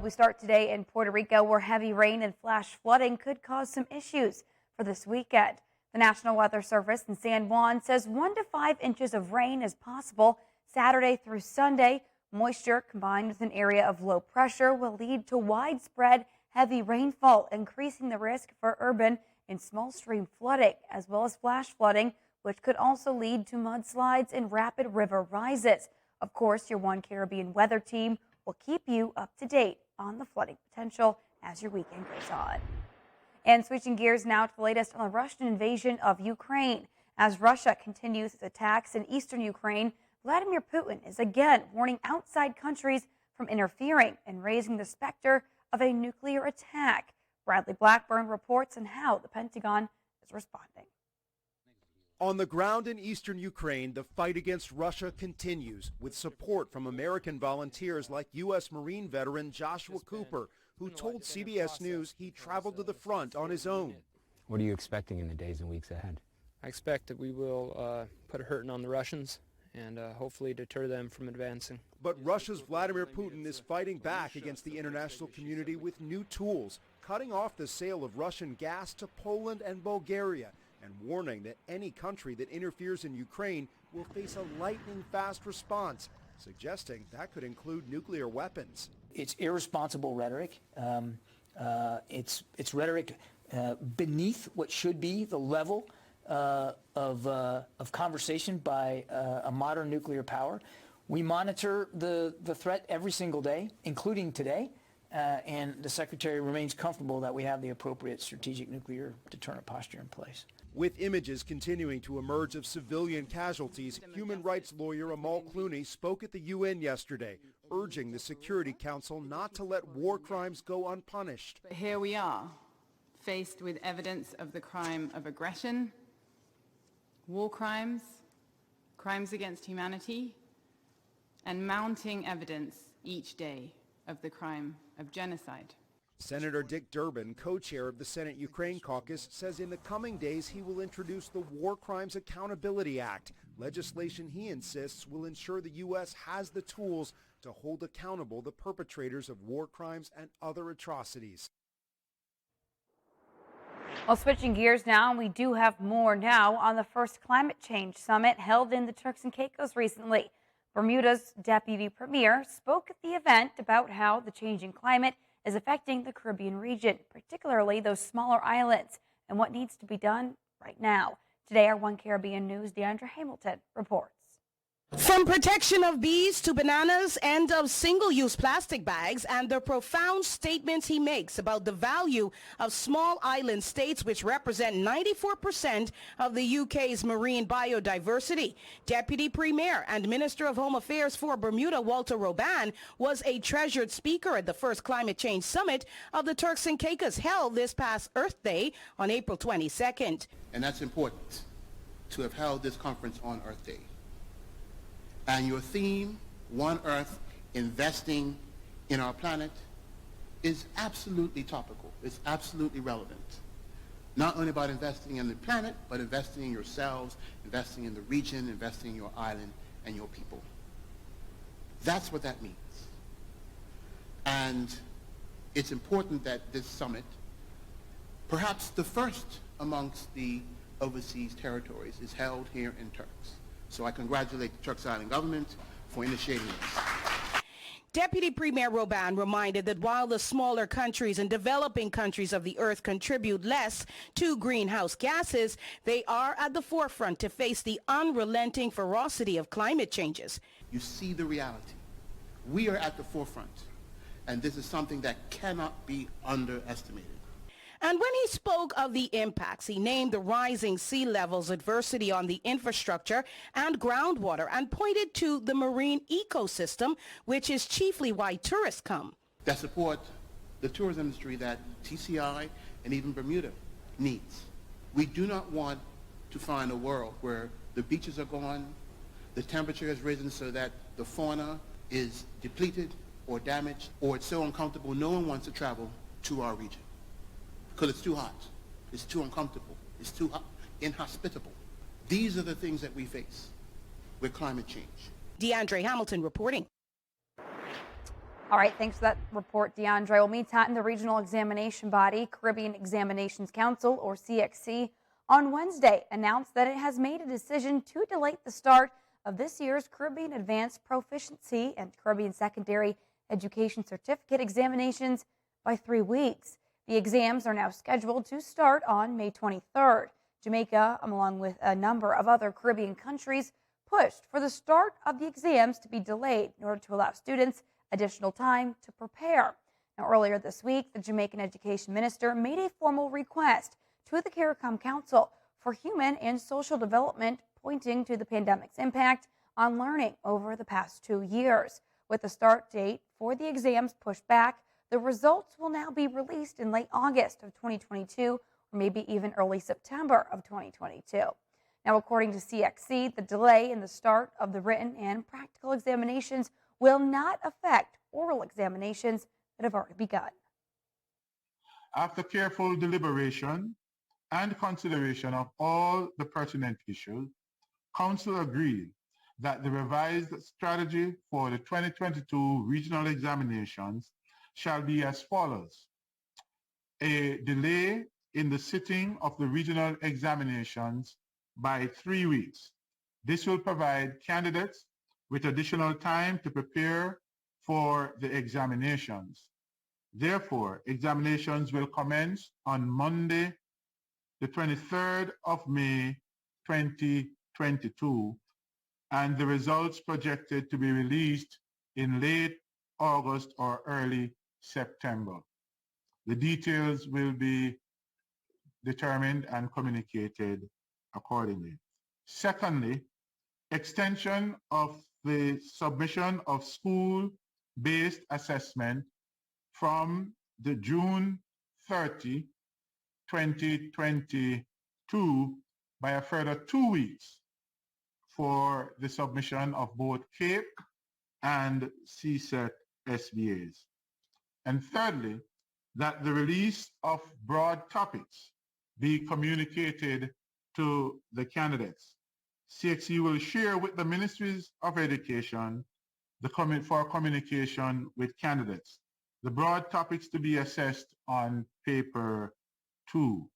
We start today in Puerto Rico, where heavy rain and flash flooding could cause some issues for this weekend. The National Weather Service in San Juan says 1 to 5 inches of rain is possible Saturday through Sunday. Moisture combined with an area of low pressure will lead to widespread heavy rainfall, increasing the risk for urban and small stream flooding, as well as flash flooding, which could also lead to mudslides and rapid river rises. Of course, your One Caribbean weather team will keep you up to date on the flooding potential as your weekend goes on. And switching gears now to the latest on the Russian invasion of Ukraine. As Russia continues its attacks in eastern Ukraine, Vladimir Putin is again warning outside countries from interfering and raising the specter of a nuclear attack. Bradley Blackburn reports on how the Pentagon is responding. On the ground in eastern Ukraine, the fight against Russia continues with support from American volunteers like U.S. Marine veteran Joshua Cooper, who told CBS News he traveled to the front on his own. What are you expecting in the days and weeks ahead? I expect that we will put a hurting on the Russians and hopefully deter them from advancing. But Russia's Vladimir Putin is fighting back against the international community with new tools, cutting off the sale of Russian gas to Poland and Bulgaria, and warning that any country that interferes in Ukraine will face a lightning-fast response, suggesting that could include nuclear weapons. It's irresponsible rhetoric. It's rhetoric beneath what should be the level of conversation by a modern nuclear power. We monitor the threat every single day, including today, and the Secretary remains comfortable that we have the appropriate strategic nuclear deterrent posture in place. With images continuing to emerge of civilian casualties, human rights lawyer Amal Clooney spoke at the UN yesterday, urging the Security Council not to let war crimes go unpunished. But here we are, faced with evidence of the crime of aggression, war crimes, crimes against humanity, and mounting evidence each day of the crime of genocide. Senator Dick Durbin, co-chair of the Senate Ukraine caucus, says in the coming days he will introduce the War Crimes Accountability Act, legislation he insists will ensure the U.S. has the tools to hold accountable the perpetrators of war crimes and other atrocities. Well, switching gears now, and we do have more now on the first climate change summit held in the Turks and Caicos recently. Bermuda's deputy premier spoke at the event about how the changing climate is affecting the Caribbean region, particularly those smaller islands, and what needs to be done right now. Today, our One Caribbean News' Deandra Hamilton reports. From protection of bees to bananas and of single-use plastic bags, and the profound statements he makes about the value of small island states, which represent 94% of the UK's marine biodiversity. Deputy Premier and Minister of Home Affairs for Bermuda, Walter Robban, was a treasured speaker at the first climate change summit of the Turks and Caicos, held this past Earth Day on April 22nd. And that's important, to have held this conference on Earth Day. And your theme, One Earth, investing in our planet, is absolutely topical. It's absolutely relevant. Not only about investing in the planet, but investing in yourselves, investing in the region, investing in your island and your people. That's what that means. And it's important that this summit, perhaps the first amongst the overseas territories, is held here in Turks. So I congratulate the Turks Island government for initiating this. Deputy Premier Robban reminded that while the smaller countries and developing countries of the earth contribute less to greenhouse gases, they are at the forefront to face the unrelenting ferocity of climate changes. You see the reality. We are at the forefront, and this is something that cannot be underestimated. And when he spoke of the impacts, he named the rising sea levels, adversity on the infrastructure and groundwater, and pointed to the marine ecosystem, which is chiefly why tourists come. That support the tourism industry that TCI and even Bermuda needs. We do not want to find a world where the beaches are gone, the temperature has risen so that the fauna is depleted or damaged, or it's so uncomfortable no one wants to travel to our region. Because it's too hot, it's too uncomfortable, it's too inhospitable. These are the things that we face with climate change. Deandra Hamilton reporting. All right, thanks for that report, DeAndre. Well, Metat and the regional examination body, Caribbean Examinations Council, or CXC, on Wednesday announced that it has made a decision to delay the start of this year's Caribbean Advanced Proficiency and Caribbean Secondary Education Certificate examinations by 3 weeks. The exams are now scheduled to start on May 23rd. Jamaica, along with a number of other Caribbean countries, pushed for the start of the exams to be delayed in order to allow students additional time to prepare. Now, earlier this week, the Jamaican Education Minister made a formal request to the CARICOM Council for Human and Social Development, pointing to the pandemic's impact on learning over the past 2 years. With the start date for the exams pushed back, the results will now be released in late August of 2022 or maybe even early September of 2022. Now, according to CXC, the delay in the start of the written and practical examinations will not affect oral examinations that have already begun. After careful deliberation and consideration of all the pertinent issues, Council agreed that the revised strategy for the 2022 regional examinations shall be as follows. A delay in the sitting of the regional examinations by 3 weeks. This will provide candidates with additional time to prepare for the examinations. Therefore, examinations will commence on Monday, the 23rd of May, 2022, and the results projected to be released in late August or early September. The details will be determined and communicated accordingly. Secondly, extension of the submission of school-based assessment from the June 30, 2022 by a further 2 weeks for the submission of both CAPE and CSET SBAs. And thirdly, that the release of broad topics be communicated to the candidates. CXC will share with the Ministries of Education for communication with candidates the broad topics to be assessed on paper 2.